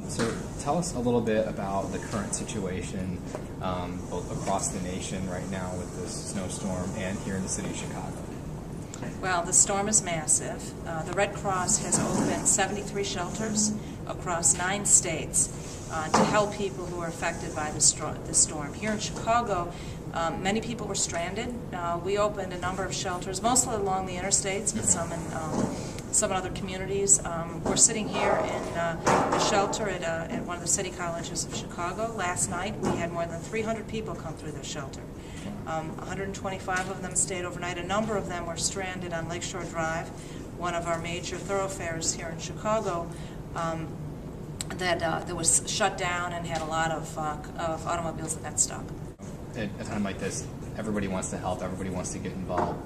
So tell us a little bit about the current situation both across the nation right now with this snowstorm and here in the city of Chicago. Well, the storm is massive. The Red Cross has opened 73 shelters across 9 states to help people who are affected by the storm. Here in Chicago, many people were stranded. We opened a number of shelters, mostly along the interstates, but some in other communities. We're sitting here in a shelter at one of the city colleges of Chicago. Last night, we had more than 300 people come through the shelter. 125 of them stayed overnight. A number of them were stranded on Lakeshore Drive, one of our major thoroughfares here in Chicago, that was shut down and had a lot of automobiles that got stuck. At a time like this, everybody wants to help, everybody wants to get involved.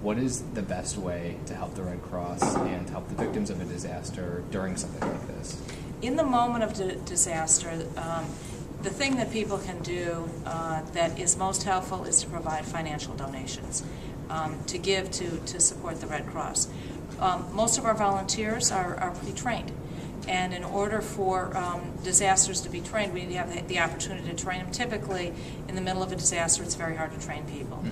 What is the best way to help the Red Cross and help the victims of a disaster during something like this? In the moment of disaster, the thing that people can do that is most helpful is to provide financial donations, to give to support the Red Cross. Most of our volunteers are pre-trained, and in order for disasters to be trained, we need to have the opportunity to train them. Typically, in the middle of a disaster, it's very hard to train people.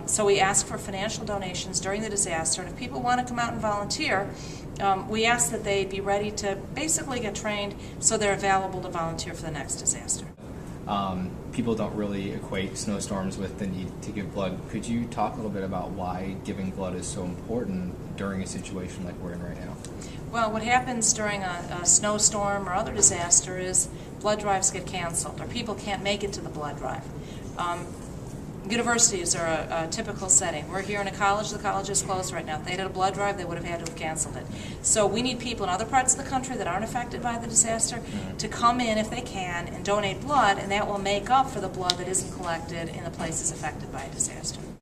So we ask for financial donations during the disaster, and if people want to come out and volunteer, we ask that they be ready to basically get trained so they're available to volunteer for the next disaster. People don't really equate snowstorms with the need to give blood. Could you talk a little bit about why giving blood is so important during a situation like we're in right now? Well, what happens during a snowstorm or other disaster is blood drives get canceled, or people can't make it to the blood drive. Universities are a typical setting. We're here in a college. The college is closed right now. If they had a blood drive, they would have had to have canceled it. So we need people in other parts of the country that aren't affected by the disaster to come in if they can and donate blood, and that will make up for the blood that isn't collected in the places affected by a disaster.